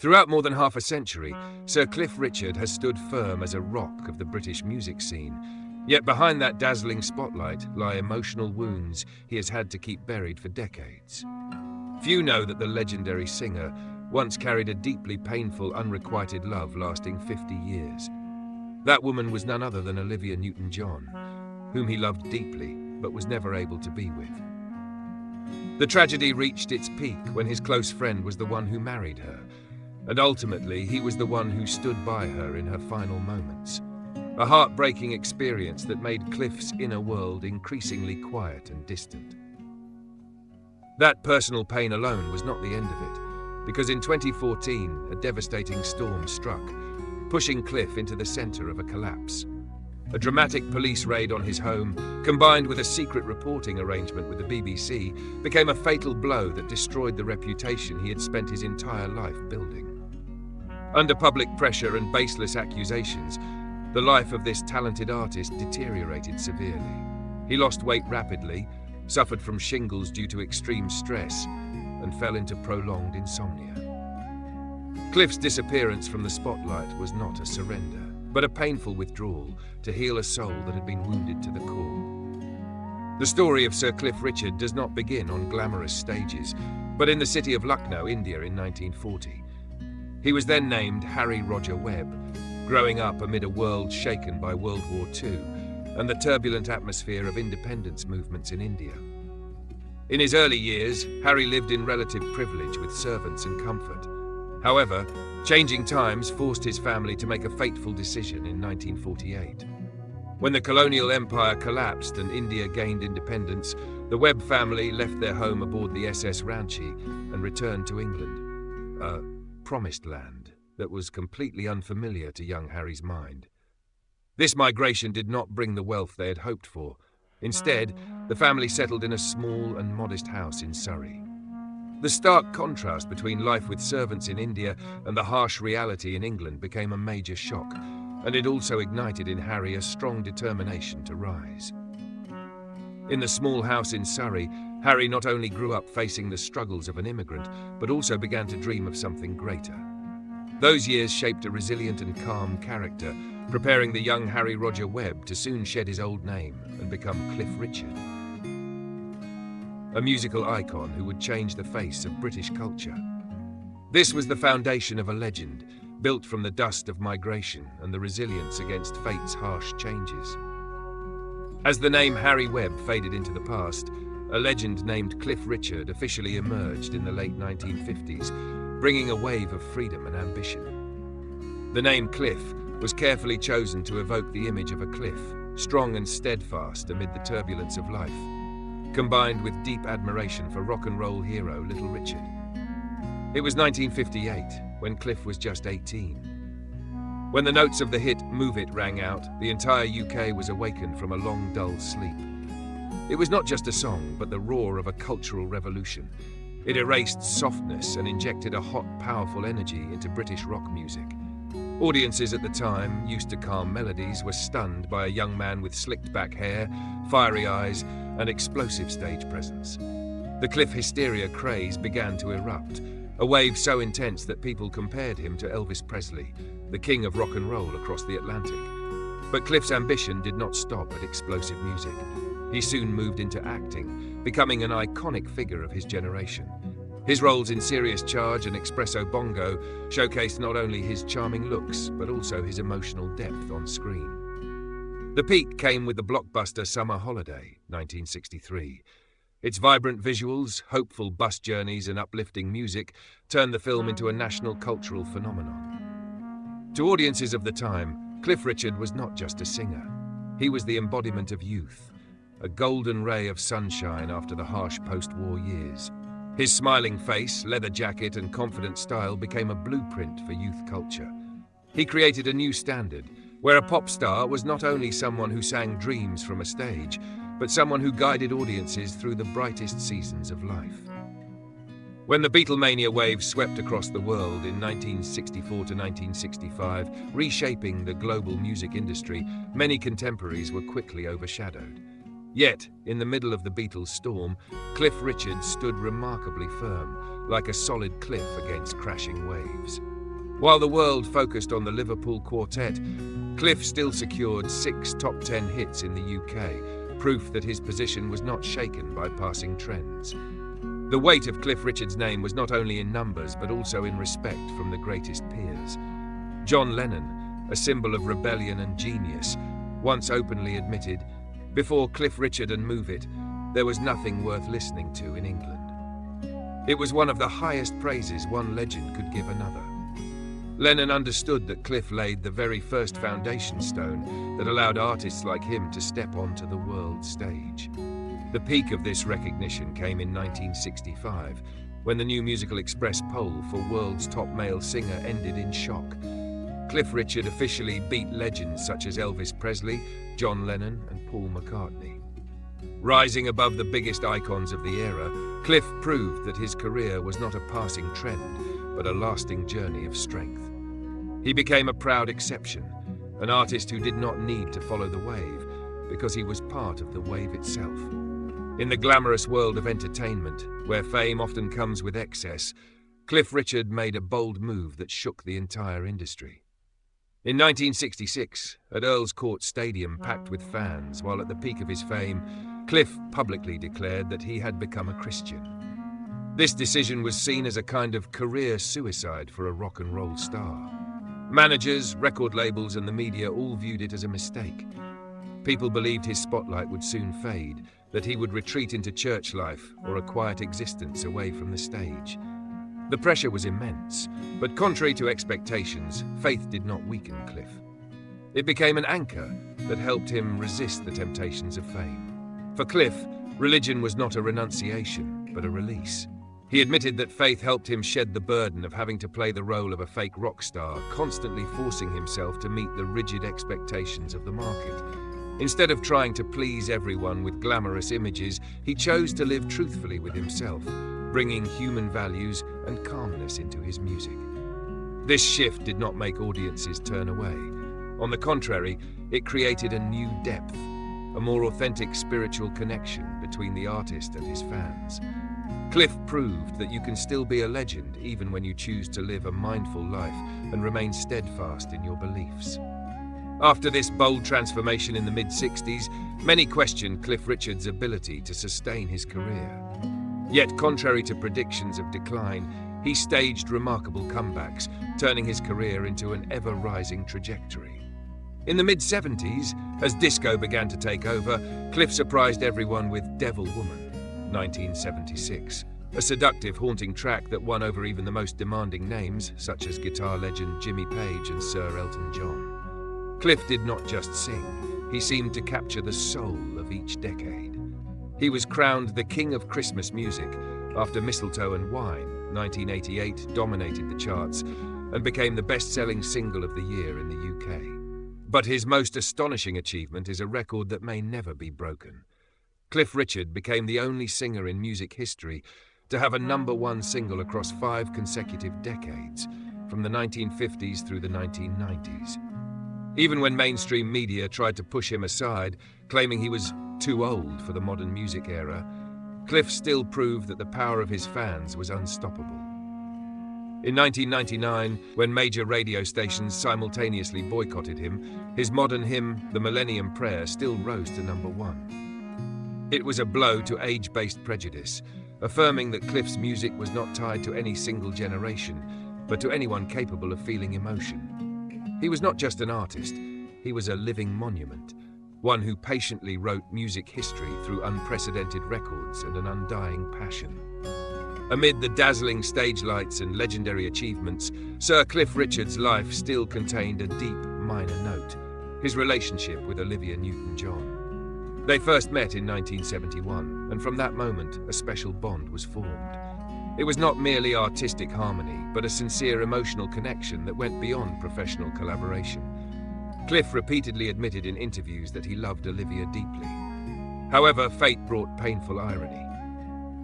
Throughout more than half a century, Sir Cliff Richard has stood firm as a rock of the British music scene. Yet behind that dazzling spotlight lie emotional wounds he has had to keep buried for decades. Few know that the legendary singer once carried a deeply painful, unrequited love lasting 50 years. That woman was none other than Olivia Newton-John, whom he loved deeply but was never able to be with. The tragedy reached its peak when his close friend was the one who married her, and ultimately he was the one who stood by her in her final moments. A heartbreaking experience that made Cliff's inner world increasingly quiet and distant. That personal pain alone was not the end of it, because in 2014, a devastating storm struck, pushing Cliff into the center of a collapse. A dramatic police raid on his home, combined with a secret reporting arrangement with the BBC, became a fatal blow that destroyed the reputation he had spent his entire life building. Under public pressure and baseless accusations, the life of this talented artist deteriorated severely. He lost weight rapidly, suffered from shingles due to extreme stress, and fell into prolonged insomnia. Cliff's disappearance from the spotlight was not a surrender, but a painful withdrawal to heal a soul that had been wounded to the core. The story of Sir Cliff Richard does not begin on glamorous stages, but in the city of Lucknow, India in 1940. He was then named Harry Roger Webb, growing up amid a world shaken by World War II and the turbulent atmosphere of independence movements in India. In his early years, Harry lived in relative privilege with servants and comfort. However, changing times forced his family to make a fateful decision in 1948. When the colonial empire collapsed and India gained independence, the Webb family left their home aboard the SS Ranchi and returned to England, a promised land that was completely unfamiliar to young Harry's mind. This migration did not bring the wealth they had hoped for. Instead, the family settled in a small and modest house in Surrey. The stark contrast between life with servants in India and the harsh reality in England became a major shock, and it also ignited in Harry a strong determination to rise. In the small house in Surrey, Harry not only grew up facing the struggles of an immigrant, but also began to dream of something greater. Those years shaped a resilient and calm character, preparing the young Harry Roger Webb to soon shed his old name and become Cliff Richard. A musical icon who would change the face of British culture. This was the foundation of a legend, built from the dust of migration and the resilience against fate's harsh changes. As the name Harry Webb faded into the past, a legend named Cliff Richard officially emerged in the late 1950s, bringing a wave of freedom and ambition. The name Cliff was carefully chosen to evoke the image of a cliff, strong and steadfast amid the turbulence of life, combined with deep admiration for rock and roll hero Little Richard. It was 1958, when Cliff was just 18. When the notes of the hit Move It rang out, the entire UK was awakened from a long, dull sleep. It was not just a song, but the roar of a cultural revolution. It erased softness and injected a hot, powerful energy into British rock music. Audiences at the time, used to calm melodies, were stunned by a young man with slicked-back hair, fiery eyes, and explosive stage presence. The Cliff hysteria craze began to erupt, a wave so intense that people compared him to Elvis Presley, the king of rock and roll across the Atlantic. But Cliff's ambition did not stop at explosive music. He soon moved into acting, becoming an iconic figure of his generation. His roles in Serious Charge and Espresso Bongo showcased not only his charming looks, but also his emotional depth on screen. The peak came with the blockbuster Summer Holiday, 1963. Its vibrant visuals, hopeful bus journeys, and uplifting music turned the film into a national cultural phenomenon. To audiences of the time, Cliff Richard was not just a singer. He was the embodiment of youth, a golden ray of sunshine after the harsh post-war years. His smiling face, leather jacket, and confident style became a blueprint for youth culture. He created a new standard, where a pop star was not only someone who sang dreams from a stage, but someone who guided audiences through the brightest seasons of life. When the Beatlemania wave swept across the world in 1964 to 1965, reshaping the global music industry, many contemporaries were quickly overshadowed. Yet, in the middle of the Beatles' storm, Cliff Richard stood remarkably firm, like a solid cliff against crashing waves. While the world focused on the Liverpool Quartet, Cliff still secured 6 top 10 hits in the UK, proof that his position was not shaken by passing trends. The weight of Cliff Richard's name was not only in numbers but also in respect from the greatest peers. John Lennon, a symbol of rebellion and genius, once openly admitted, "Before Cliff Richard and Move It, there was nothing worth listening to in England." It was one of the highest praises one legend could give another. Lennon understood that Cliff laid the very first foundation stone that allowed artists like him to step onto the world stage. The peak of this recognition came in 1965, when the New Musical Express poll for world's top male singer ended in shock. Cliff Richard officially beat legends such as Elvis Presley, John Lennon, and Paul McCartney. Rising above the biggest icons of the era, Cliff proved that his career was not a passing trend, but a lasting journey of strength. He became a proud exception, an artist who did not need to follow the wave, because he was part of the wave itself. In the glamorous world of entertainment, where fame often comes with excess, Cliff Richard made a bold move that shook the entire industry. In 1966, at Earl's Court Stadium packed with fans while at the peak of his fame, Cliff publicly declared that he had become a Christian. This decision was seen as a kind of career suicide for a rock and roll star. Managers, record labels, and the media all viewed it as a mistake. People believed his spotlight would soon fade, that he would retreat into church life or a quiet existence away from the stage. The pressure was immense, but contrary to expectations, faith did not weaken Cliff. It became an anchor that helped him resist the temptations of fame. For Cliff, religion was not a renunciation, but a release. He admitted that faith helped him shed the burden of having to play the role of a fake rock star, constantly forcing himself to meet the rigid expectations of the market. Instead of trying to please everyone with glamorous images, he chose to live truthfully with himself, bringing human values and calmness into his music. This shift did not make audiences turn away. On the contrary, it created a new depth, a more authentic spiritual connection between the artist and his fans. Cliff proved that you can still be a legend even when you choose to live a mindful life and remain steadfast in your beliefs. After this bold transformation in the mid-60s, many questioned Cliff Richard's ability to sustain his career. Yet, contrary to predictions of decline, he staged remarkable comebacks, turning his career into an ever-rising trajectory. In the mid-70s, as disco began to take over, Cliff surprised everyone with Devil Woman, 1976, a seductive, haunting track that won over even the most demanding names, such as guitar legend Jimmy Page and Sir Elton John. Cliff did not just sing, he seemed to capture the soul of each decade. He was crowned the King of Christmas Music after Mistletoe and Wine, 1988, dominated the charts and became the best-selling single of the year in the UK. But his most astonishing achievement is a record that may never be broken. Cliff Richard became the only singer in music history to have a #1 single across 5 consecutive decades, from the 1950s through the 1990s. Even when mainstream media tried to push him aside, claiming he was too old for the modern music era, Cliff still proved that the power of his fans was unstoppable. In 1999, when major radio stations simultaneously boycotted him, his modern hymn, The Millennium Prayer, still rose to #1. It was a blow to age-based prejudice, affirming that Cliff's music was not tied to any single generation, but to anyone capable of feeling emotion. He was not just an artist, he was a living monument, one who patiently wrote music history through unprecedented records and an undying passion. Amid the dazzling stage lights and legendary achievements, Sir Cliff Richard's life still contained a deep minor note, his relationship with Olivia Newton-John. They first met in 1971, and from that moment, a special bond was formed. It was not merely artistic harmony, but a sincere emotional connection that went beyond professional collaboration. Cliff repeatedly admitted in interviews that he loved Olivia deeply. However, fate brought painful irony.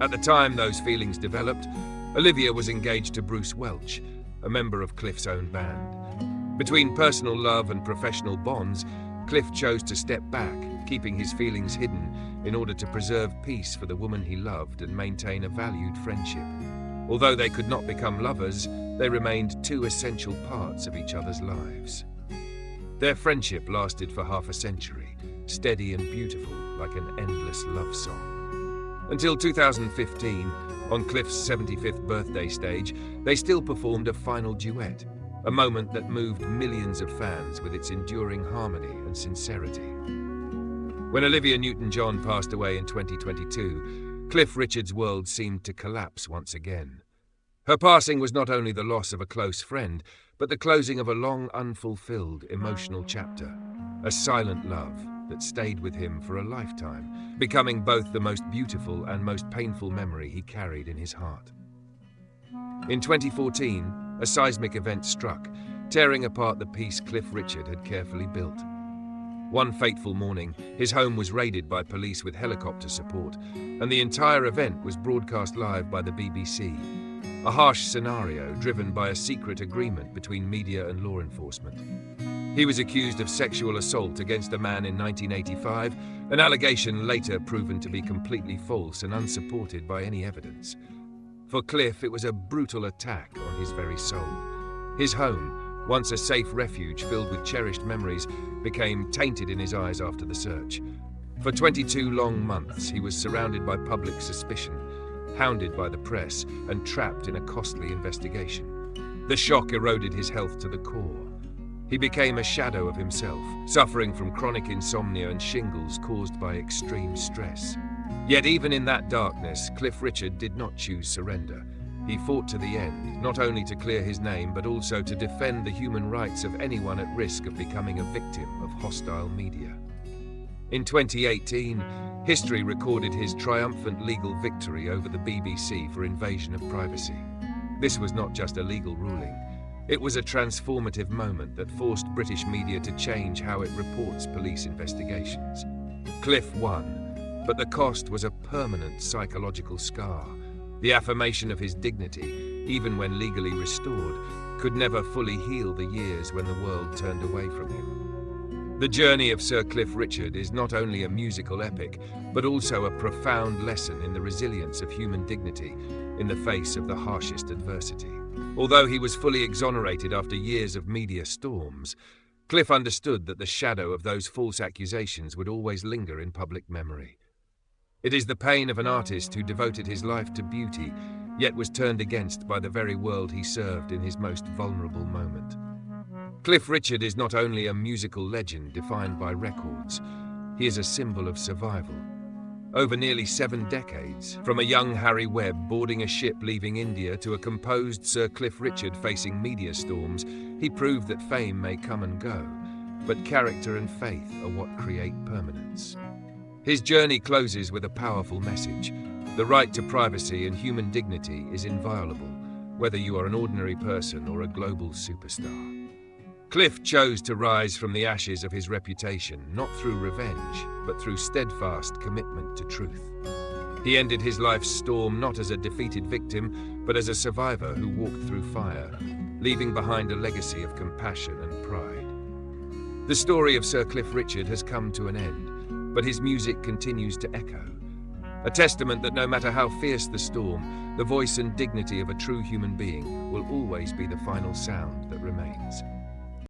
At the time those feelings developed, Olivia was engaged to Bruce Welch, a member of Cliff's own band. Between personal love and professional bonds, Cliff chose to step back, keeping his feelings hidden in order to preserve peace for the woman he loved and maintain a valued friendship. Although they could not become lovers, they remained two essential parts of each other's lives. Their friendship lasted for half a century, steady and beautiful like an endless love song. Until 2015, on Cliff's 75th birthday stage, they still performed a final duet, a moment that moved millions of fans with its enduring harmony and sincerity. When Olivia Newton-John passed away in 2022, Cliff Richard's world seemed to collapse once again. Her passing was not only the loss of a close friend, but the closing of a long, unfulfilled, emotional chapter, a silent love that stayed with him for a lifetime, becoming both the most beautiful and most painful memory he carried in his heart. In 2014, a seismic event struck, tearing apart the peace Cliff Richard had carefully built. One fateful morning, his home was raided by police with helicopter support, and the entire event was broadcast live by the BBC, a harsh scenario driven by a secret agreement between media and law enforcement. He was accused of sexual assault against a man in 1985, an allegation later proven to be completely false and unsupported by any evidence. For Cliff, it was a brutal attack on his very soul. His home, once a safe refuge filled with cherished memories, became tainted in his eyes after the search. For 22 long months, he was surrounded by public suspicion, hounded by the press, and trapped in a costly investigation. The shock eroded his health to the core. He became a shadow of himself, suffering from chronic insomnia and shingles caused by extreme stress. Yet even in that darkness, Cliff Richard did not choose surrender. He fought to the end, not only to clear his name, but also to defend the human rights of anyone at risk of becoming a victim of hostile media. In 2018, history recorded his triumphant legal victory over the BBC for invasion of privacy. This was not just a legal ruling. It was a transformative moment that forced British media to change how it reports police investigations. Cliff won, but the cost was a permanent psychological scar. The affirmation of his dignity, even when legally restored, could never fully heal the years when the world turned away from him. The journey of Sir Cliff Richard is not only a musical epic, but also a profound lesson in the resilience of human dignity in the face of the harshest adversity. Although he was fully exonerated after years of media storms, Cliff understood that the shadow of those false accusations would always linger in public memory. It is the pain of an artist who devoted his life to beauty, yet was turned against by the very world he served in his most vulnerable moment. Cliff Richard is not only a musical legend defined by records, he is a symbol of survival. Over nearly 7 decades, from a young Harry Webb boarding a ship leaving India to a composed Sir Cliff Richard facing media storms, he proved that fame may come and go, but character and faith are what create permanence. His journey closes with a powerful message. The right to privacy and human dignity is inviolable, whether you are an ordinary person or a global superstar. Cliff chose to rise from the ashes of his reputation, not through revenge, but through steadfast commitment to truth. He ended his life's storm not as a defeated victim, but as a survivor who walked through fire, leaving behind a legacy of compassion and pride. The story of Sir Cliff Richard has come to an end, but his music continues to echo. A testament that no matter how fierce the storm, the voice and dignity of a true human being will always be the final sound that remains.